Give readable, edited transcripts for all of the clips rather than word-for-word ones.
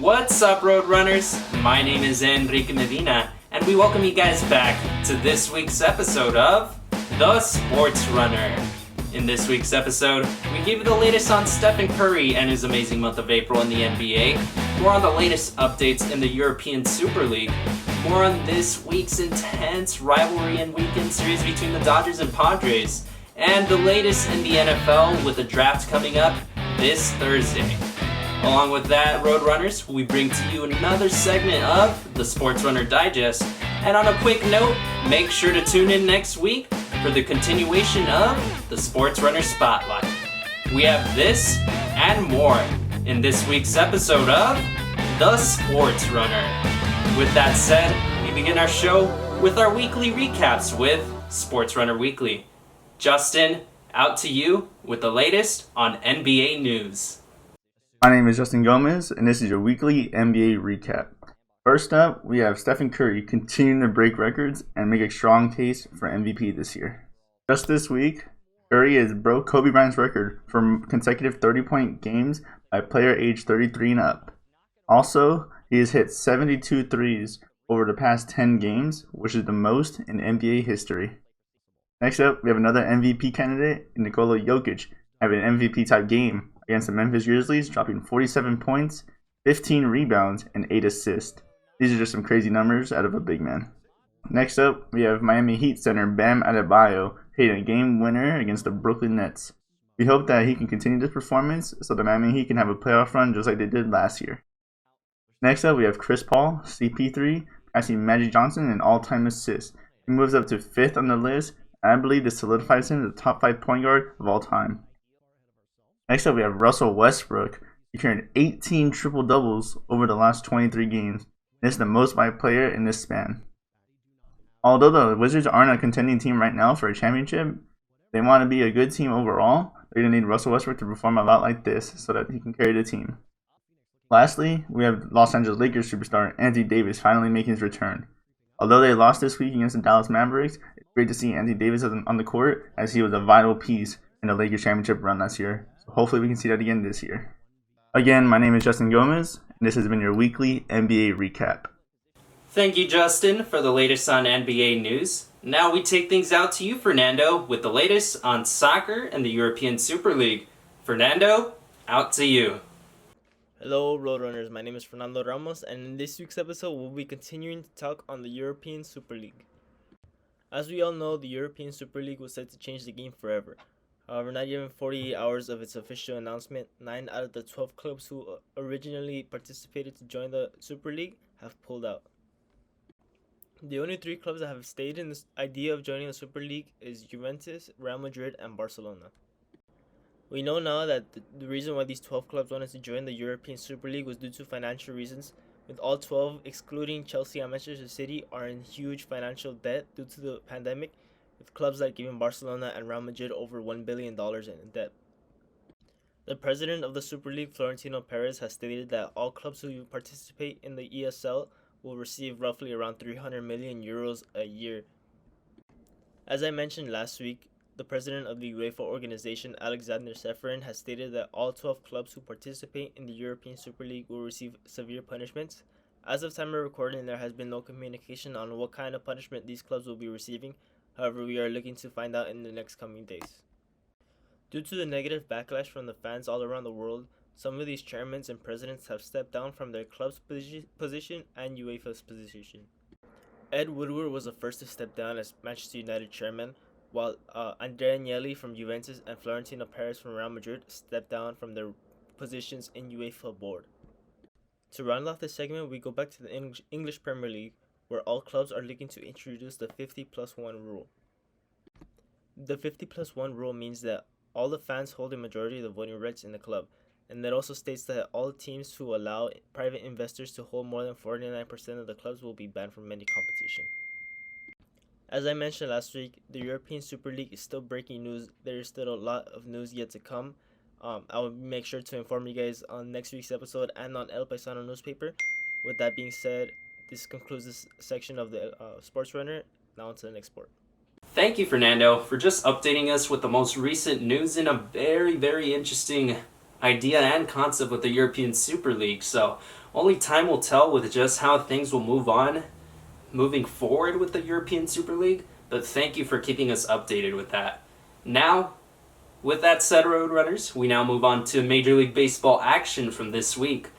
What's up, Road Runners? My name is Enrique Medina, and we welcome you guys back to this week's episode of The Sportsrunner. In this week's episode, we give you the latest on Stephen Curry and his amazing month of April in the NBA, more on the latest updates in the European Super League, more on this week's intense rivalry and weekend series between the Dodgers and Padres, and the latest in the NFL with the draft coming up this Thursday. Along with that, Road Runners, we bring to you another segment of the Sportsrunner Digest. And on a quick note, make sure to tune in next week for the continuation of the Sportsrunner Spotlight. We have this and more in this week's episode of The Sportsrunner. With that said, we begin our show with our weekly recaps with Sportsrunner Weekly. Justin, out to you with the latest on NBA news. My name is Justin Gomez, and this is your weekly NBA recap. First up, we have Stephen Curry continuing to break records and make a strong case for MVP this year. Just this week, Curry has broke Kobe Bryant's record for consecutive 30-point games by a player aged 33 and up. Also, he has hit 72 threes over the past 10 games, which is the most in NBA history. Next up, we have another MVP candidate, Nikola Jokic, having an MVP-type game against the Memphis Grizzlies, dropping 47 points, 15 rebounds, and 8 assists. These are just some crazy numbers out of a big man. Next up, we have Miami Heat center Bam Adebayo hitting a game winner against the Brooklyn Nets. We hope that he can continue this performance so the Miami Heat can have a playoff run just like they did last year. Next up, we have Chris Paul, CP3, passing Magic Johnson an all-time assist. He moves up to 5th on the list, and I believe this solidifies him as the top 5 point guard of all time. Next up, we have Russell Westbrook, securing 18 triple-doubles over the last 23 games. This is the most by a player in this span. Although the Wizards aren't a contending team right now for a championship, they want to be a good team overall. They're going to need Russell Westbrook to perform a lot like this so that he can carry the team. Lastly, we have Los Angeles Lakers superstar Anthony Davis finally making his return. Although they lost this week against the Dallas Mavericks, it's great to see Anthony Davis on the court as he was a vital piece in the Lakers championship run last year. So hopefully we can see that again this year. Again, my name is Justin Gomez, and this has been your weekly NBA recap. Thank you, Justin, for the latest on NBA news. Now we take things out to you, Fernando, with the latest on soccer and the European Super League. Fernando, out to you. Hello, Roadrunners. My name is Fernando Ramos, and in this week's episode, we'll be continuing to talk on the European Super League. As we all know, the European Super League was set to change the game forever. However, not even 48 hours of its official announcement, 9 out of the 12 clubs who originally participated to join the Super League have pulled out. The only 3 clubs that have stayed in this idea of joining the Super League is Juventus, Real Madrid, and Barcelona. We know now that the reason why these 12 clubs wanted to join the European Super League was due to financial reasons, with all 12, excluding Chelsea and Manchester City, are in huge financial debt due to the pandemic, with clubs like even Barcelona and Real Madrid over $1 billion in debt. The president of the Super League, Florentino Perez, has stated that all clubs who participate in the ESL will receive roughly around 300 million euros a year. As I mentioned last week, the president of the UEFA organization, Alexander Seferin, has stated that all 12 clubs who participate in the European Super League will receive severe punishments. As of time of recording, there has been no communication on what kind of punishment these clubs will be receiving. However, we are looking to find out in the next coming days. Due to the negative backlash from the fans all around the world, some of these chairmen and presidents have stepped down from their club's position and UEFA's position. Ed Woodward was the first to step down as Manchester United chairman, while Andrea Agnelli from Juventus and Florentino Perez from Real Madrid stepped down from their positions in UEFA board. To round off this segment, we go back to the English Premier League, where all clubs are looking to introduce the 50+1 rule. The 50+1 rule means that all the fans hold a majority of the voting rights in the club, and that also states that all teams who allow private investors to hold more than 49% of the clubs will be banned from any competition. As I mentioned last week, the European Super League is still breaking news. There is still a lot of news yet to come. I will make sure to inform you guys on next week's episode and on El Paisano newspaper. With that being said, this concludes this section of the Sports Runner. Now on to the next sport. Thank you, Fernando, for just updating us with the most recent news in a very, very interesting idea and concept with the European Super League, so only time will tell with just how things will moving forward with the European Super League, but thank you for keeping us updated with that. Now, with that said, Roadrunners, we now move on to Major League Baseball action from this week.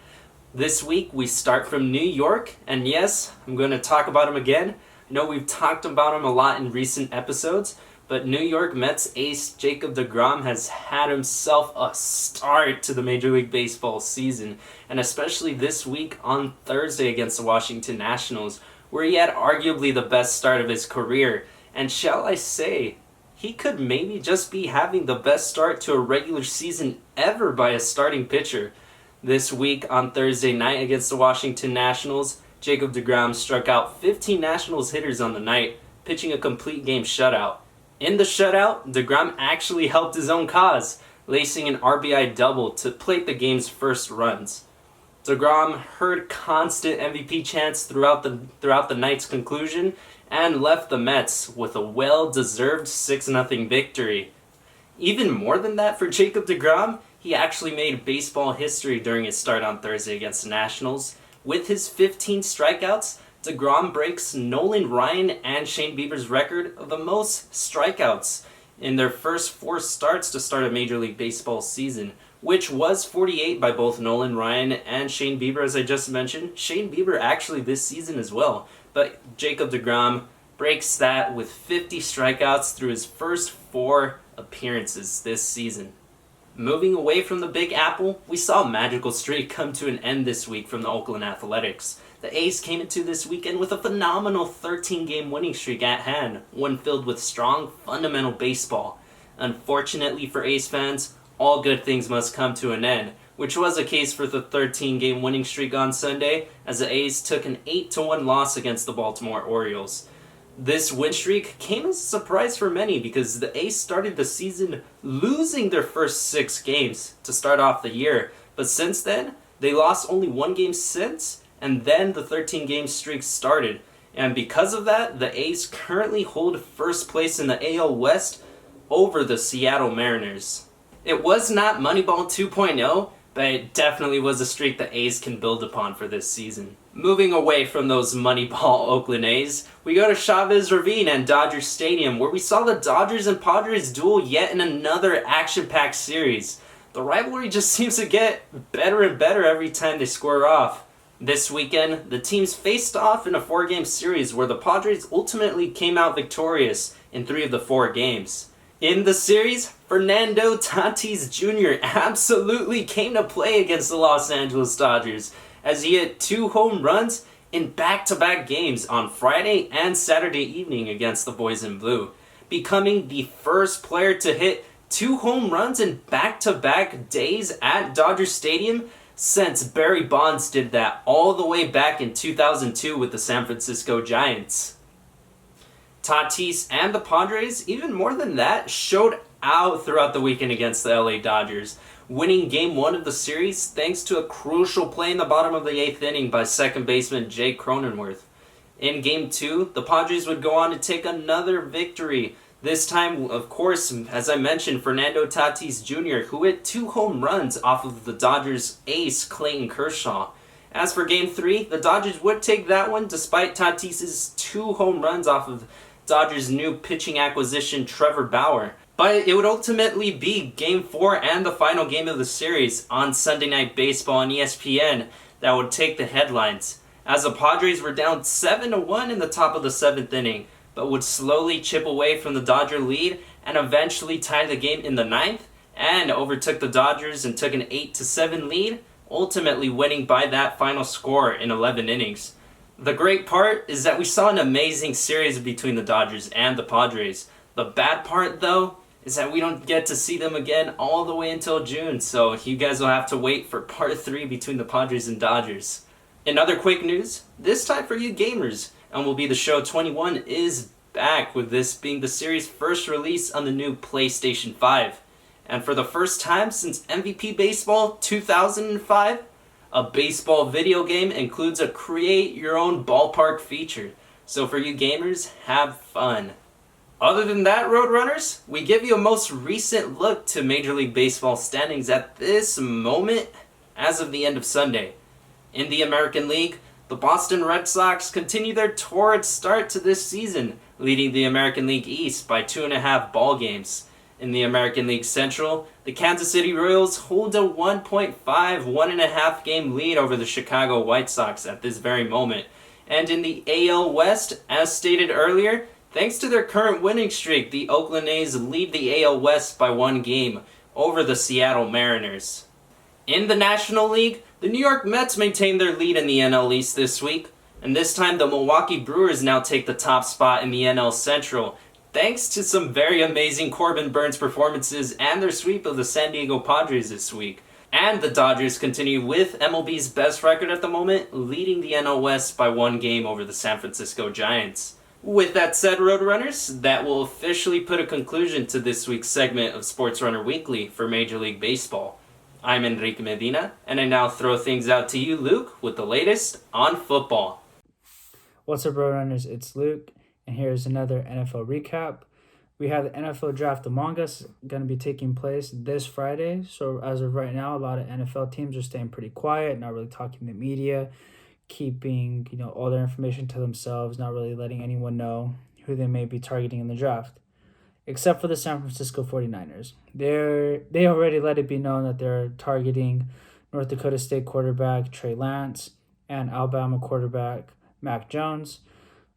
This week, we start from New York, and yes, I'm going to talk about him again. I know we've talked about him a lot in recent episodes, but New York Mets ace Jacob deGrom has had himself a start to the Major League Baseball season, and especially this week on Thursday against the Washington Nationals, where he had arguably the best start of his career. And shall I say, he could maybe just be having the best start to a regular season ever by a starting pitcher. This week on Thursday night against the Washington Nationals, Jacob deGrom struck out 15 Nationals hitters on the night, pitching a complete game shutout. In the shutout, deGrom actually helped his own cause, lacing an RBI double to plate the game's first runs. deGrom heard constant MVP chants throughout the night's conclusion and left the Mets with a well-deserved 6-0 victory. Even more than that for Jacob deGrom, he actually made baseball history during his start on Thursday against the Nationals. With his 15 strikeouts, deGrom breaks Nolan Ryan and Shane Bieber's record of the most strikeouts in their first 4 starts to start a Major League Baseball season, which was 48 by both Nolan Ryan and Shane Bieber, as I just mentioned. Shane Bieber actually this season as well, but Jacob deGrom breaks that with 50 strikeouts through his first 4 appearances this season. Moving away from the Big Apple, we saw a magical streak come to an end this week from the Oakland Athletics. The A's came into this weekend with a phenomenal 13-game winning streak at hand, one filled with strong, fundamental baseball. Unfortunately for A's fans, all good things must come to an end, which was the case for the 13-game winning streak on Sunday, as the A's took an 8-1 loss against the Baltimore Orioles. This win streak came as a surprise for many because the A's started the season losing their first 6 games to start off the year, but since then, they lost only 1 game since, and then the 13-game streak started. And because of that, the A's currently hold first place in the AL West over the Seattle Mariners. It was not Moneyball 2.0, but it definitely was a streak the A's can build upon for this season. Moving away from those Moneyball Oakland A's, we go to Chavez Ravine and Dodger Stadium, where we saw the Dodgers and Padres duel yet in another action-packed series. The rivalry just seems to get better and better every time they square off. This weekend, the teams faced off in a 4-game series where the Padres ultimately came out victorious in 3 of the 4 games. In the series, Fernando Tatis Jr. absolutely came to play against the Los Angeles Dodgers, as he hit 2 home runs in back-to-back games on Friday and Saturday evening against the Boys in Blue, becoming the first player to hit 2 home runs in back-to-back days at Dodger Stadium since Barry Bonds did that all the way back in 2002 with the San Francisco Giants. Tatis and the Padres, even more than that, showed out throughout the weekend against the LA Dodgers, winning Game 1 of the series thanks to a crucial play in the bottom of the 8th inning by second baseman Jake Cronenworth. In Game 2, the Padres would go on to take another victory. This time, of course, as I mentioned, Fernando Tatis Jr., who hit 2 home runs off of the Dodgers' ace, Clayton Kershaw. As for Game 3, the Dodgers would take that one despite Tatis' 2 home runs off of Dodgers' new pitching acquisition, Trevor Bauer. But it would ultimately be Game 4 and the final game of the series on Sunday Night Baseball on ESPN that would take the headlines, as the Padres were down 7-1 in the top of the 7th inning, but would slowly chip away from the Dodger lead and eventually tie the game in the 9th and overtook the Dodgers and took an 8-7 lead, ultimately winning by that final score in 11 innings. The great part is that we saw an amazing series between the Dodgers and the Padres. The bad part, though, is that we don't get to see them again all the way until June, so you guys will have to wait for part 3 between the Padres and Dodgers. In other quick news, this time for you gamers, MLB The Show 21 is back, with this being the series' first release on the new PlayStation 5. And for the first time since MVP Baseball 2005, a baseball video game includes a create your own ballpark feature. So for you gamers, have fun. Other than that, Roadrunners, we give you a most recent look to Major League Baseball standings at this moment as of the end of Sunday. In the American League, the Boston Red Sox continue their torrid start to this season, leading the American League East by 2.5 ball games. In the American League Central, the Kansas City Royals hold a 1.5 game lead over the Chicago White Sox at this very moment. And in the AL West, as stated earlier, thanks to their current winning streak, the Oakland A's lead the AL West by 1 game over the Seattle Mariners. In the National League, the New York Mets maintain their lead in the NL East this week, and this time the Milwaukee Brewers now take the top spot in the NL Central, thanks to some very amazing Corbin Burns performances and their sweep of the San Diego Padres this week. And the Dodgers continue with MLB's best record at the moment, leading the NL West by 1 game over the San Francisco Giants. With that said, Roadrunners, that will officially put a conclusion to this week's segment of Sportsrunner Weekly for Major League Baseball. I'm Enrique Medina, and I now throw things out to you, Luke, with the latest on football. What's up, Roadrunners? It's Luke, and here's another NFL recap. We have the NFL Draft Among Us going to be taking place this Friday. So as of right now, a lot of NFL teams are staying pretty quiet, not really talking to the media, keeping all their information to themselves, not really letting anyone know who they may be targeting in the draft. Except for the San Francisco 49ers. They already let it be known that they're targeting North Dakota State quarterback Trey Lance and Alabama quarterback Mac Jones.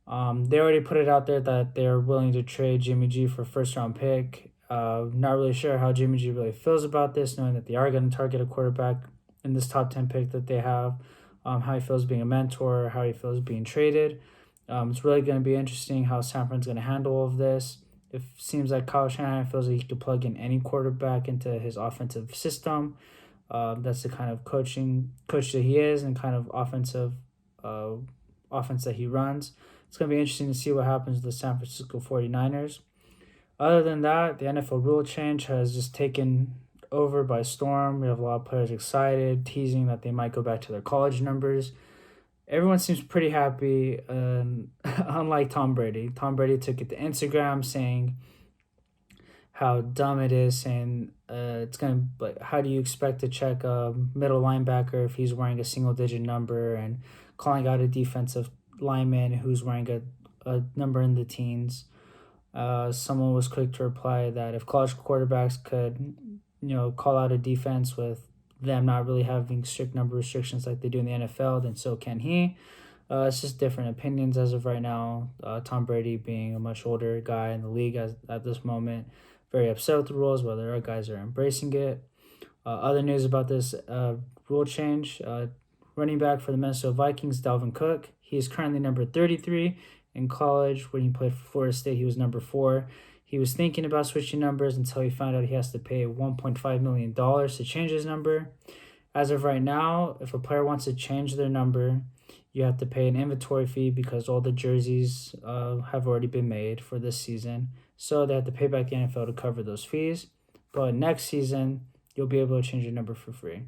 They already put it out there that they're willing to trade Jimmy G for a first-round pick. Not really sure how Jimmy G really feels about this, knowing that they are going to target a quarterback in this top 10 pick that they have. How he feels being a mentor, how he feels being traded. It's really going to be interesting how San Fran's going to handle all of this. It seems like Kyle Shanahan feels like he could plug in any quarterback into his offensive system. That's the kind of coach that he is and kind of offense that he runs. It's going to be interesting to see what happens with the San Francisco 49ers. Other than that, the NFL rule change has just taken over by storm. We have a lot of players excited, teasing that they might go back to their college numbers. Everyone seems pretty happy, unlike Tom Brady. Tom Brady took it to Instagram saying how dumb it is, saying it's going to, like, how do you expect to check a middle linebacker if he's wearing a single-digit number, and calling out a defensive lineman who's wearing a number in the teens. Someone was quick to reply that if college quarterbacks could, call out a defense with them not really having strict number restrictions like they do in the NFL, then so can he. It's just different opinions as of right now. Tom Brady being a much older guy in the league at this moment, very upset with the rules, while there are guys that are embracing it. Other news about this rule change, running back for the Minnesota Vikings, Dalvin Cook, he is currently number 33 in college. When he played for Florida State, he was number 4. He was thinking about switching numbers until he found out he has to pay $1.5 million to change his number. As of right now, if a player wants to change their number, you have to pay an inventory fee because all the jerseys have already been made for this season. So they have to pay back the NFL to cover those fees. But next season, you'll be able to change your number for free.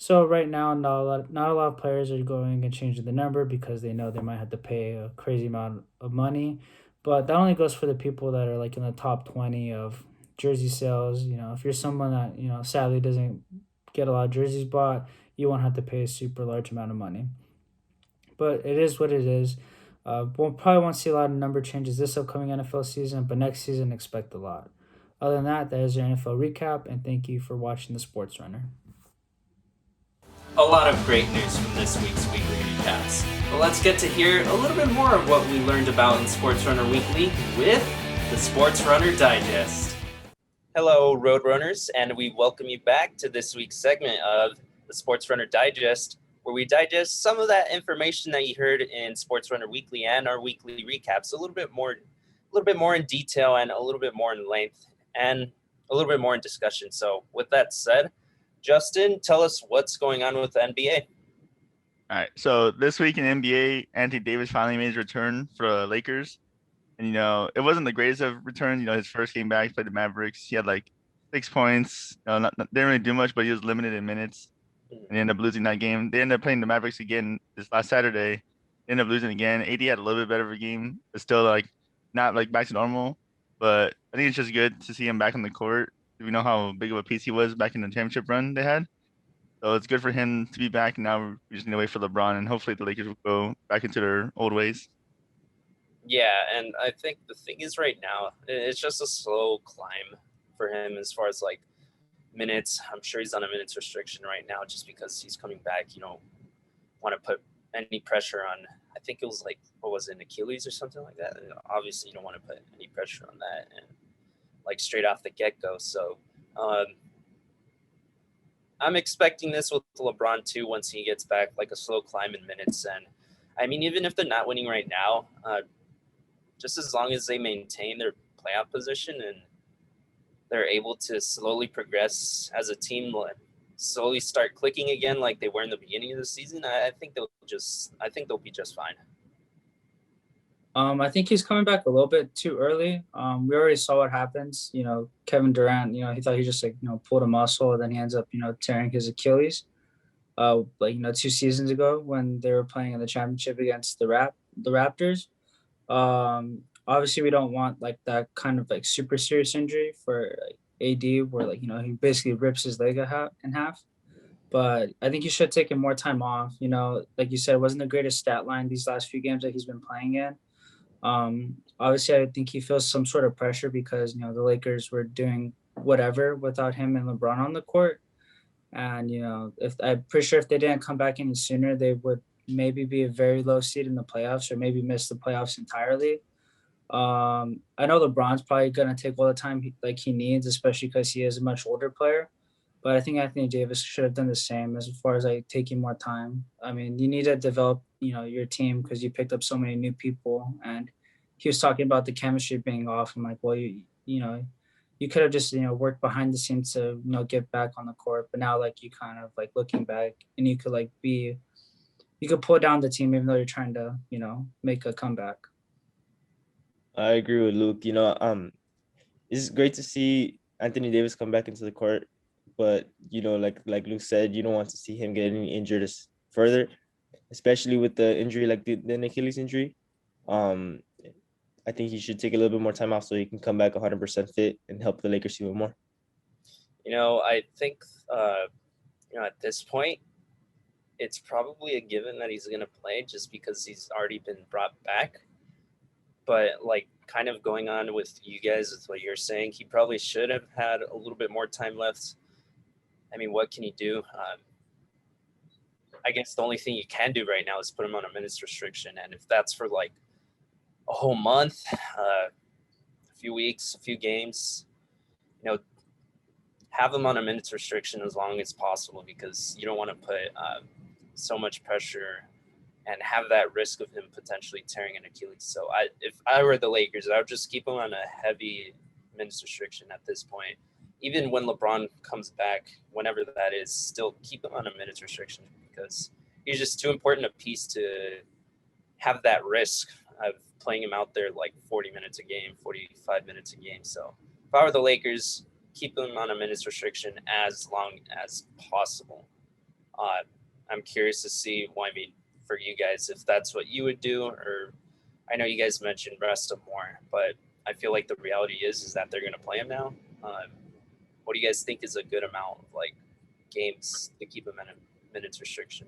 So right now, not a lot of players are going and changing the number because they know they might have to pay a crazy amount of money. But that only goes for the people that are like in the top 20 of jersey sales. If you're someone that, sadly doesn't get a lot of jerseys bought, you won't have to pay a super large amount of money. But it is what it is. We'll probably won't see a lot of number changes this upcoming NFL season, but next season, expect a lot. Other than that, that is your NFL recap, and thank you for watching the Sports Runner. A lot of great news from this week's weekly recaps. But let's get to hear a little bit more of what we learned about in Sportsrunner Weekly with the Sportsrunner Digest. Hello, Roadrunners, and we welcome you back to this week's segment of the Sportsrunner Digest, where we digest some of that information that you heard in Sportsrunner Weekly and our weekly recaps a little bit more in detail and a little bit more in length and a little bit more in discussion. So with that said, Justin, tell us what's going on with the NBA. All right, so this week in NBA, Anthony Davis finally made his return for the Lakers. And, it wasn't the greatest of returns. His first game back, he played the Mavericks. He had like 6 points. Didn't really do much, but he was limited in minutes. And they ended up losing that game. They ended up playing the Mavericks again this last Saturday. They ended up losing again. AD had a little bit better of a game, but still like not like back to normal. but I think it's just good to see him back on the court. We know how big of a piece he was back in the championship run they had. So it's good for him to be back. Now we just need to wait for LeBron, and hopefully the Lakers will go back into their old ways. Yeah, and I think the thing is right now, it's just a slow climb for him as far as like minutes. I'm sure he's on a minutes restriction right now just because he's coming back. You don't want to put any pressure on. I think it was like, what was it, an Achilles or something like that? Obviously, you don't want to put any pressure on that and like straight off the get go. So um, I'm expecting this with LeBron too once he gets back, like a slow climb in minutes. And I mean, even if they're not winning right now, just as long as they maintain their playoff position and they're able to slowly progress as a team, slowly start clicking again like they were in the beginning of the season, I think they'll be just fine. I think he's coming back a little bit too early. We already saw what happens. Kevin Durant, he thought he just pulled a muscle, and then he ends up, tearing his Achilles. 2 seasons ago when they were playing in the championship against the Raptors. Obviously we don't want like that kind of like super serious injury for like, AD, where he basically rips his leg in half. But I think he should have taken more time off. Like you said, it wasn't the greatest stat line these last few games that he's been playing in. Obviously, I think he feels some sort of pressure because the Lakers were doing whatever without him and LeBron on the court. And if I'm pretty sure if they didn't come back any sooner, they would maybe be a very low seed in the playoffs or maybe miss the playoffs entirely. I know LeBron's probably gonna take all the time he needs, especially because he is a much older player. But I think Anthony Davis should have done the same as far as like taking more time. I mean, you need to develop, your team because you picked up so many new people. And he was talking about the chemistry being off. I'm like, well, you could have just worked behind the scenes to get back on the court. But now like you kind of like looking back and you could you could pull down the team even though you're trying to make a comeback. I agree with Luke. It's great to see Anthony Davis come back into the court, but like Luke said, you don't want to see him getting injured further, especially with the injury like the Achilles injury. I think he should take a little bit more time off so he can come back 100% fit and help the Lakers even more. I think at this point, it's probably a given that he's going to play just because he's already been brought back. But like kind of going on with you guys with what you're saying, he probably should have had a little bit more time left. I mean, what can he do? I guess the only thing you can do right now is put him on a minutes restriction. And if that's for like a whole month, a few weeks, a few games, have him on a minutes restriction as long as possible because you don't want to put so much pressure and have that risk of him potentially tearing an Achilles. So if I were the Lakers, I would just keep him on a heavy minutes restriction at this point. Even when LeBron comes back, whenever that is, still keep him on a minutes restriction because he's just too important a piece to have that risk of playing him out there like 40 minutes a game, 45 minutes a game. So if I were the Lakers, keep him on a minutes restriction as long as possible. I'm curious to see for you guys, if that's what you would do, or I know you guys mentioned rest him more, but I feel like the reality is that they're going to play him now. What do you guys think is a good amount of like games to keep him in a minutes restriction?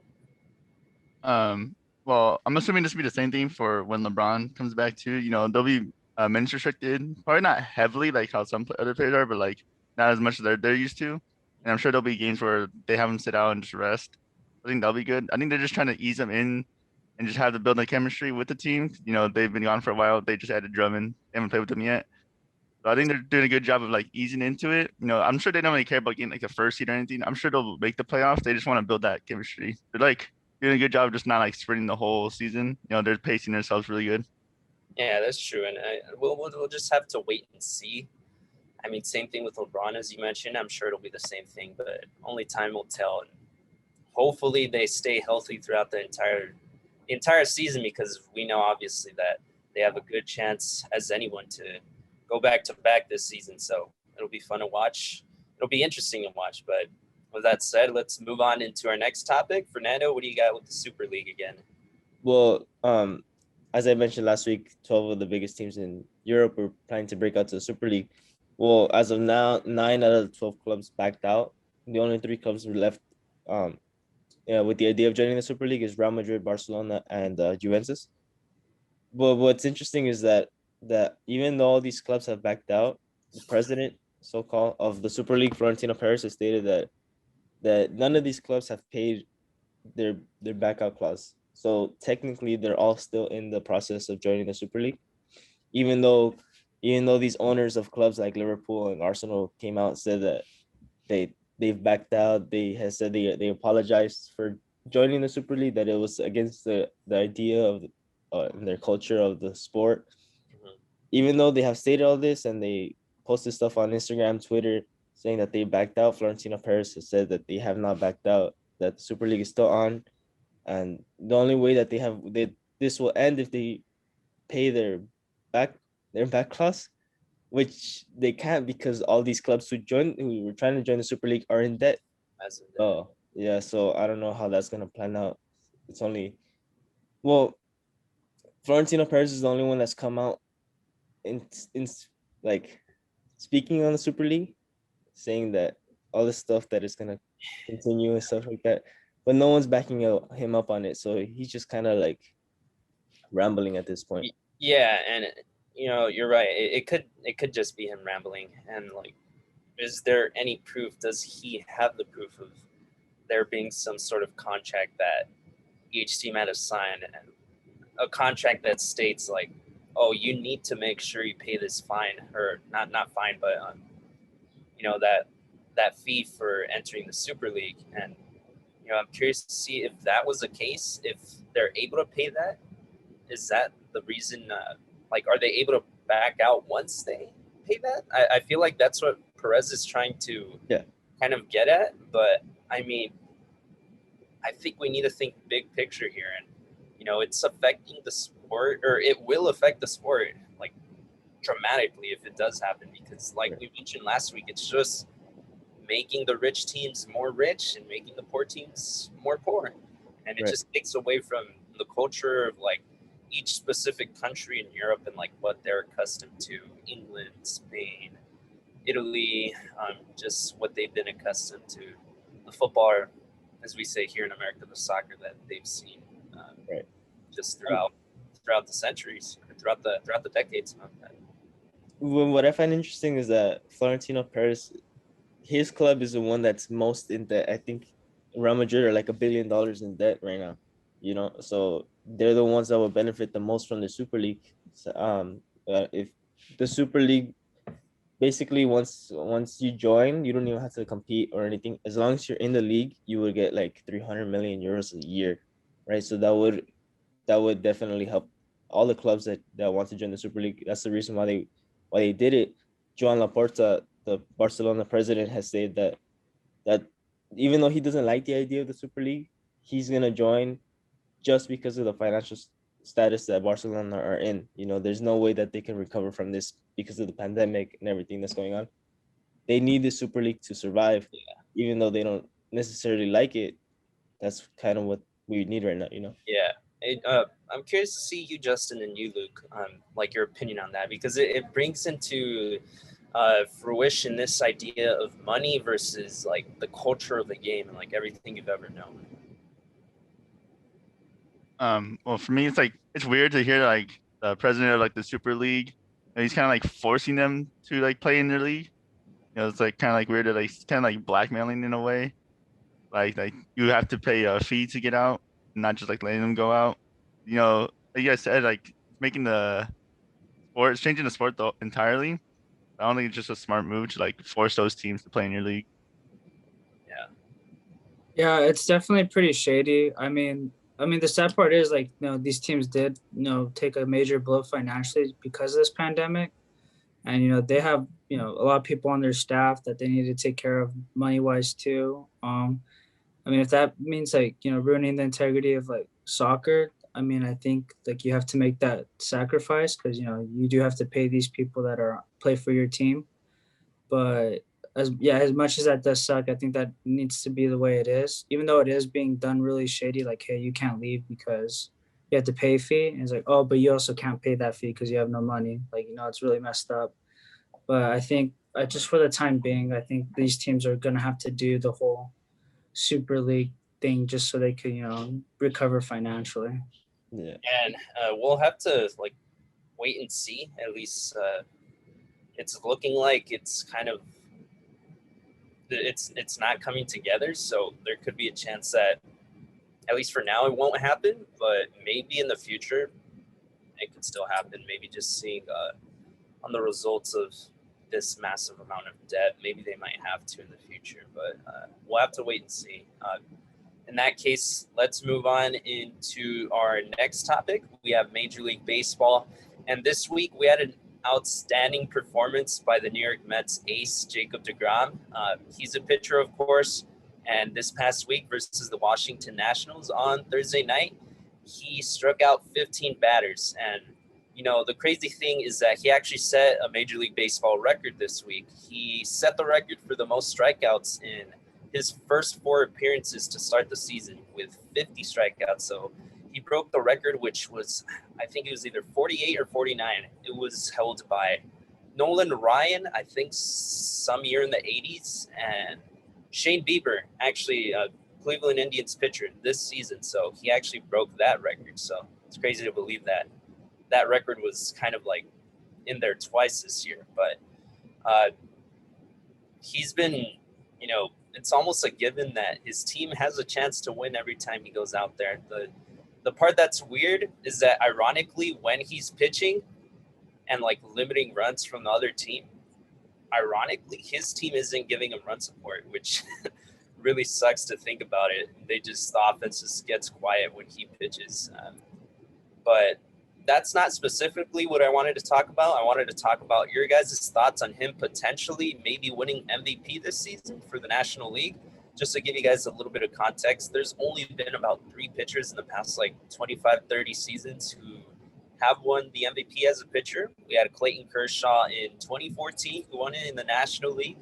Well, I'm assuming this will be the same thing for when LeBron comes back too. They'll be minutes restricted, probably not heavily like how some other players are, but like not as much as they're used to. And I'm sure there'll be games where they have him sit out and just rest. I think that'll be good. I think they're just trying to ease him in and just have to build a chemistry with the team. They've been gone for a while. They just added Drummond. They haven't played with them yet. So I think they're doing a good job of like easing into it. I'm sure they don't really care about getting like the first seed or anything. I'm sure they'll make the playoffs. They just want to build that chemistry. They're like doing a good job of just not like sprinting the whole season. They're pacing themselves really good. Yeah, that's true. And we'll just have to wait and see. I mean, same thing with LeBron, as you mentioned. I'm sure it'll be the same thing, but only time will tell. And hopefully they stay healthy throughout the entire season because we know obviously that they have a good chance as anyone to go back to back this season. So it'll be fun to watch. It'll be interesting to watch. But with that said, let's move on into our next topic. Fernando, what do you got with the Super League again? Well, as I mentioned last week, 12 of the biggest teams in Europe were planning to break out to the Super League. Well, as of now, 9 out of the 12 clubs backed out. The only 3 clubs were left with the idea of joining the Super League is Real Madrid, Barcelona, and Juventus. But what's interesting is that even though all these clubs have backed out, the president, so-called, of the Super League, Florentino Perez, has stated that none of these clubs have paid their backout clause. So technically, they're all still in the process of joining the Super League, even though these owners of clubs like Liverpool and Arsenal came out and said that they've backed out. They have said they apologized for joining the Super League, that it was against the idea of their culture of the sport. Mm-hmm. Even though they have stated all this and they posted stuff on Instagram, Twitter, saying that they backed out, Florentino Perez has said that they have not backed out, that the Super League is still on, and the only way that this will end if they pay back their back clause, which they can't because all these clubs who were trying to join the Super League are in debt. Oh, yeah. So I don't know how that's gonna plan out. It's only, well, Florentino Perez is the only one that's come out in like speaking on the Super League, saying that all this stuff that is gonna continue and stuff like that, but no one's backing him up on it. So he's just kind of like rambling at this point. Yeah, and you're right. It could just be him rambling. And like, is there any proof? Does he have the proof of there being some sort of contract that each team had to sign, and a contract that states like, oh, you need to make sure you pay this fine, or not fine, but that fee for entering the Super League. And I'm curious to see if that was the case. If they're able to pay that, is that the reason? Like, are they able to back out once they pay that? I feel like that's what Perez is trying to kind of get at. But I mean, I think we need to think big picture here, and it's affecting the sport, or it will affect the sport like dramatically if it does happen. Because, like we mentioned last week, it's just making the rich teams more rich and making the poor teams more poor, and it just takes away from the culture of like each specific country in Europe and like what they're accustomed to. England, Spain, Italy, just what they've been accustomed to. The football, as we say here in America, the soccer that they've seen just throughout the centuries, throughout the decades. What I find interesting is that Florentino Perez, his club is the one that's most in debt. I think Real Madrid are like $1 billion in debt right now. So they're the ones that will benefit the most from the Super League. So, if the Super League, basically once you join, you don't even have to compete or anything. As long as you're in the league, you would get like 300 million euros a year, right? So that would definitely help all the clubs that want to join the Super League. That's the reason why they did it. Joan Laporta, the Barcelona president, has said that even though he doesn't like the idea of the Super League, he's gonna join just because of the financial status that Barcelona are in. There's no way that they can recover from this because of the pandemic and everything that's going on. They need the Super League to survive, even though they don't necessarily like it. That's kind of what we need right now. Yeah. I'm curious to see you, Justin, and you, Luke, like your opinion on that, because it brings into fruition this idea of money versus like the culture of the game and like everything you've ever known. Well, for me, it's weird to hear like the president of like the Super League, and he's kind of like forcing them to like play in their league. It's like kind of like weird that like kind of like blackmailing in a way. Like you have to pay a fee to get out, not just like letting them go out. Like you guys said, like making the sport, it's changing the sport though entirely. I don't think it's just a smart move to like force those teams to play in your league. Yeah, it's definitely pretty shady. The sad part is like, these teams did, take a major blow financially because of this pandemic. And, they have, a lot of people on their staff that they need to take care of money wise too. If that means like, ruining the integrity of like soccer, I think like you have to make that sacrifice because, you do have to pay these people that play for your team. But as much as that does suck, I think that needs to be the way it is, even though it is being done really shady. Like, hey, you can't leave because you have to pay a fee. And it's like, oh, but you also can't pay that fee because you have no money. Like, it's really messed up. But I think just for the time being, I think these teams are going to have to do the whole Super League thing just so they can, recover financially. Yeah. And we'll have to wait and see. At least it's looking like it's kind of it's not coming together. So there could be a chance that, at least for now, it won't happen. But maybe in the future, it could still happen. Maybe just seeing on the results of this massive amount of debt, maybe they might have to in the future. But we'll have to wait and see. In that case, let's move on into our next topic. We have Major League Baseball. And this week we had an outstanding performance by the New York Mets ace, Jacob deGrom. He's a pitcher, of course. And this past week versus the Washington Nationals on Thursday night, he struck out 15 batters. And, the crazy thing is that he actually set a Major League Baseball record this week. He set the record for the most strikeouts in his first 4 appearances to start the season with 50 strikeouts. So he broke the record, which was, I think it was either 48 or 49. It was held by Nolan Ryan, I think some year in the 80s, and Shane Bieber, actually a Cleveland Indians pitcher this season. So he actually broke that record. So it's crazy to believe that that record was kind of in there twice this year. But he's been, it's almost a given that his team has a chance to win every time he goes out there. The part that's weird is that, ironically, when he's pitching and limiting runs from the other team, ironically, his team isn't giving him run support, which really sucks to think about it. The offense just gets quiet when he pitches. But that's not specifically what I wanted to talk about. I wanted to talk about your guys' thoughts on him potentially maybe winning MVP this season for the National League. Just to give you guys a little bit of context, there's only been about 3 pitchers in the past 25, 30 seasons who have won the MVP as a pitcher. We had Clayton Kershaw in 2014 who won it in the National League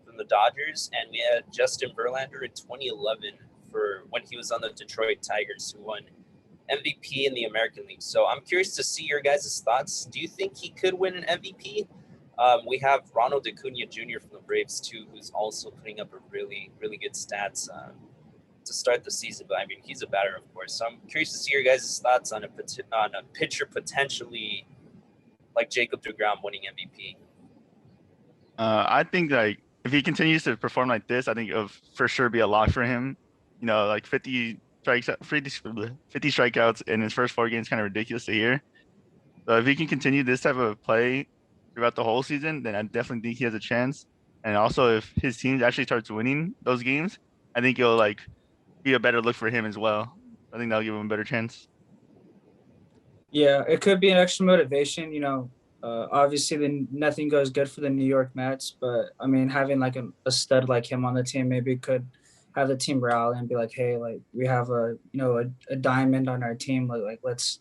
from the Dodgers, and we had Justin Verlander in 2011 for when he was on the Detroit Tigers, who won MVP in the American League. So I'm curious to see your guys' thoughts. Do you think he could win an MVP? We have Ronald Acuna Jr. from the Braves too, who's also putting up a really, really good stats to start the season. But I mean, he's a batter, of course. So I'm curious to see your guys' thoughts on a pitcher potentially like Jacob deGrom winning MVP. I think if he continues to perform like this, I think it'll for sure be a lock for him. 50 strikeouts in his first 4 games, kind of ridiculous to hear. So if he can continue this type of play throughout the whole season, then I definitely think he has a chance. And also, if his team actually starts winning those games, I think it'll be a better look for him as well. I think that'll give him a better chance. Yeah, it could be an extra motivation. Obviously, nothing goes good for the New York Mets, but I mean, having a stud like him on the team maybe could have the team rally and be like, hey, we have a diamond on our team. Let's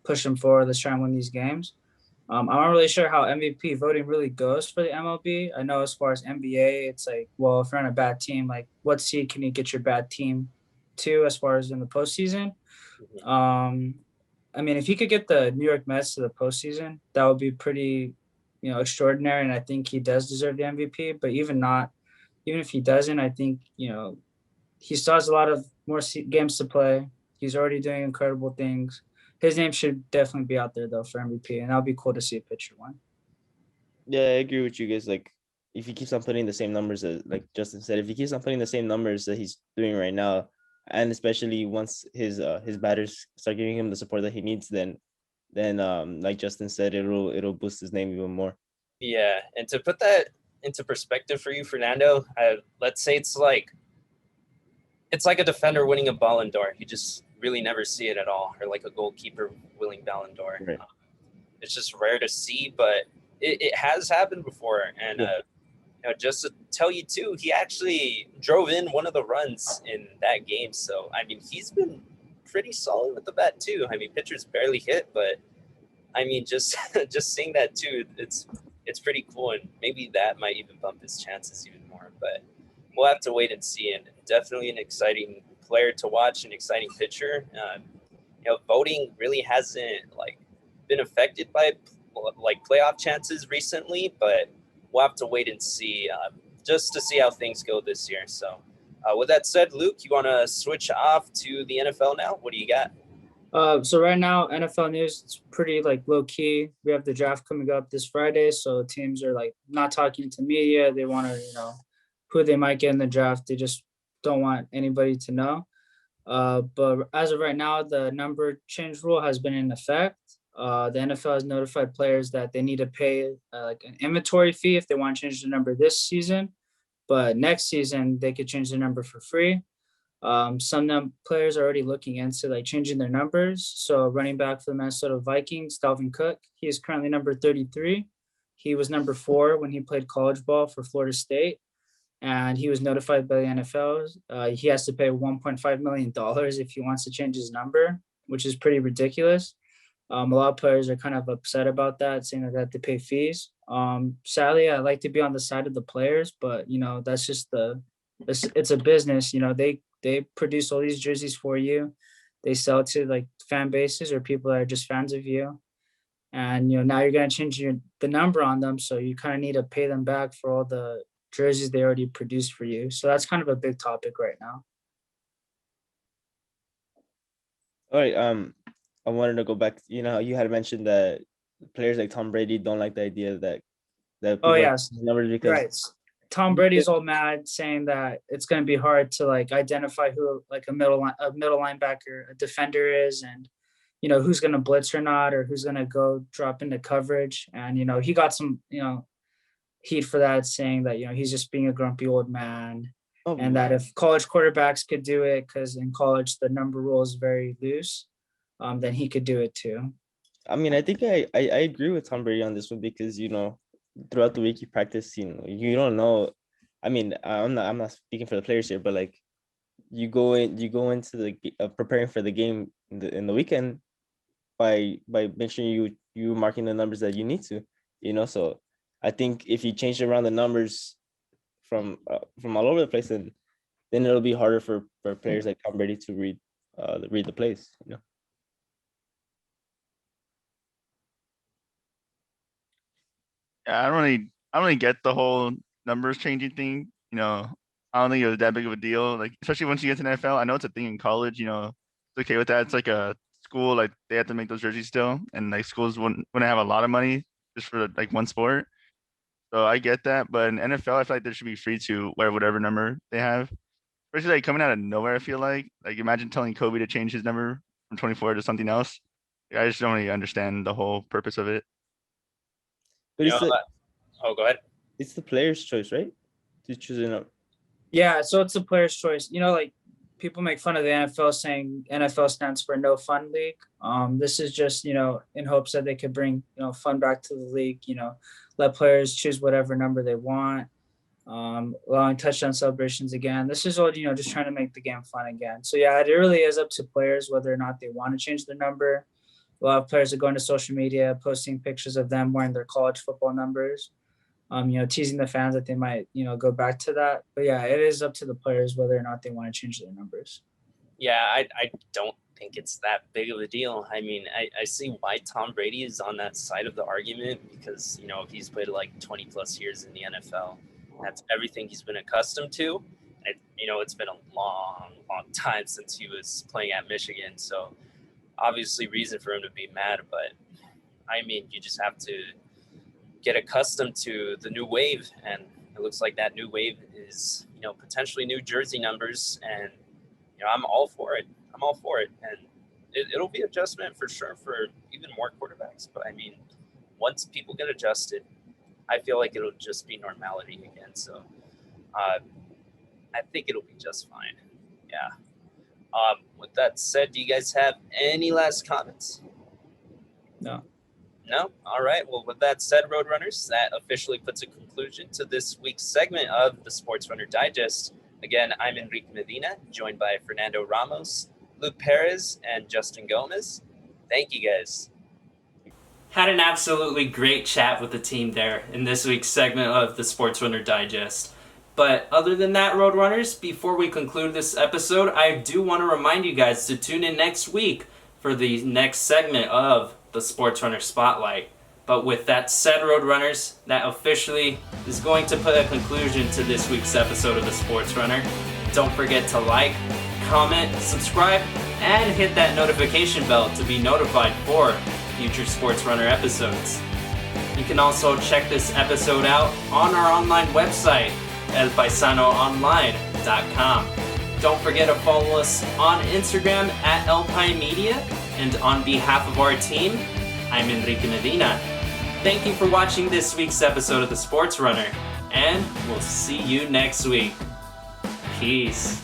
push him forward. Let's try and win these games. I'm not really sure how MVP voting really goes for the MLB. I know as far as NBA, it's well, if you're on a bad team, what seed can you get your bad team to as far as in the postseason? I mean, if he could get the New York Mets to the postseason, that would be pretty, extraordinary. And I think he does deserve the MVP. But even if he doesn't, I think, he still has a lot of more games to play. He's already doing incredible things. His name should definitely be out there, though, for MVP. And that would be cool to see a pitcher win. Yeah, I agree with you guys. If he keeps on putting the same numbers, like Justin said, if he keeps on putting the same numbers that he's doing right now, and especially once his batters start giving him the support that he needs, then like Justin said, it'll boost his name even more. Yeah, and to put that into perspective for you, Fernando, let's say it's like a defender winning a Ballon d'Or. You just really never see it at all, or like a goalkeeper winning Ballon d'Or. Right. It's just rare to see, but it has happened before. And just to tell you too, he actually drove in one of the runs in that game. So I mean, he's been pretty solid with the bat too. I mean, pitchers barely hit, but I mean, just seeing that too, it's pretty cool, and maybe that might even bump his chances even more. But we'll have to wait and see. And definitely an exciting player to watch, an exciting pitcher. voting really hasn't been affected by playoff chances recently, but we'll have to wait and see just to see how things go this year. So, with that said, Luke, you want to switch off to the NFL now? What do you got? So right now, NFL news, it's pretty low key. We have the draft coming up this Friday, so teams are not talking to media. They want to, who they might get in the draft. They just don't want anybody to know. But as of right now, the number change rule has been in effect. The NFL has notified players that they need to pay an inventory fee if they want to change the number this season. But next season, they could change the number for free. Some players are already looking into changing their numbers. So running back for the Minnesota Vikings, Dalvin Cook, he is currently number 33. He was number 4 when he played college ball for Florida State, and he was notified by the NFL. He has to pay $1.5 million if he wants to change his number, which is pretty ridiculous. A lot of players are kind of upset about that, saying that they have to pay fees. Sadly, I like to be on the side of the players, but that's just it's a business. They produce all these jerseys for you. They sell to fan bases or people that are just fans of you. And now you're gonna change the number on them, so you kind of need to pay them back for all the jerseys they already produced for you. So that's kind of a big topic right now. All right. I wanted to go back. You had mentioned that players like Tom Brady don't like the idea that Oh people yes, numbers because right. Tom Brady's all mad, saying that it's going to be hard to identify who a middle linebacker, a defender is, and who's going to blitz or not, or who's going to go drop into coverage. And he got some heat for that, saying that he's just being a grumpy old man, and that if college quarterbacks could do it, because in college the number rule is very loose, then he could do it too. I mean, I think I agree with Tom Brady on this one because throughout the week you practice, you don't know. I mean, I'm not speaking for the players here, but you go into the preparing for the game in the weekend by making sure you marking the numbers that you need to, So I think if you change around the numbers from all over the place, then it'll be harder for players like Tom Brady to read the plays, Yeah, I don't really get the whole numbers changing thing. I don't think it was that big of a deal. Especially once you get to the NFL, I know it's a thing in college. It's okay with that. It's like a school, they have to make those jerseys still, and schools wouldn't have a lot of money just for one sport. So I get that, but in NFL, I feel like they should be free to wear whatever number they have. Especially coming out of nowhere, I feel like imagine telling Kobe to change his number from 24 to something else. I just don't really understand the whole purpose of it. But Oh, go ahead. It's the player's choice, right? To choose a number. Yeah, so it's the player's choice. People make fun of the NFL saying NFL stands for no fun league. This is just, in hopes that they could bring, fun back to the league, let players choose whatever number they want, allowing touchdown celebrations again. This is all, just trying to make the game fun again. So yeah, it really is up to players whether or not they want to change their number. A lot of players are going to social media, posting pictures of them wearing their college football numbers. Teasing the fans that they might, go back to that. But yeah, it is up to the players whether or not they want to change their numbers. Yeah, I don't think it's that big of a deal. I mean, I see why Tom Brady is on that side of the argument because, he's played 20 plus years in the NFL. That's everything he's been accustomed to. And, it's been a long, long time since he was playing at Michigan. So obviously reason for him to be mad. But, I mean, you just have to get accustomed to the new wave, and it looks like that new wave is potentially new jersey numbers, and I'm all for it, and it'll be adjustment for sure for even more quarterbacks. But I mean, once people get adjusted, I feel like it'll just be normality again. So I think it'll be just fine. Yeah. With that said, do you guys have any last comments? No. No? All right. Well, with that said, Roadrunners, that officially puts a conclusion to this week's segment of the Sportsrunner Digest. Again, I'm Enrique Medina, joined by Fernando Ramos, Luke Perez, and Justin Gomez. Thank you, guys. Had an absolutely great chat with the team there in this week's segment of the Sportsrunner Digest. But other than that, Roadrunners, before we conclude this episode, I do want to remind you guys to tune in next week for the next segment of the Sports Runner Spotlight. But with that said, Roadrunners, that officially is going to put a conclusion to this week's episode of the Sports Runner. Don't forget to like, comment, subscribe, and hit that notification bell to be notified for future Sports Runner episodes. You can also check this episode out on our online website, Paisanoonline.com. Don't forget to follow us on Instagram at Media, and on behalf of our team, I'm Enrique Medina. Thank you for watching this week's episode of the Sports Runner, and we'll see you next week. Peace.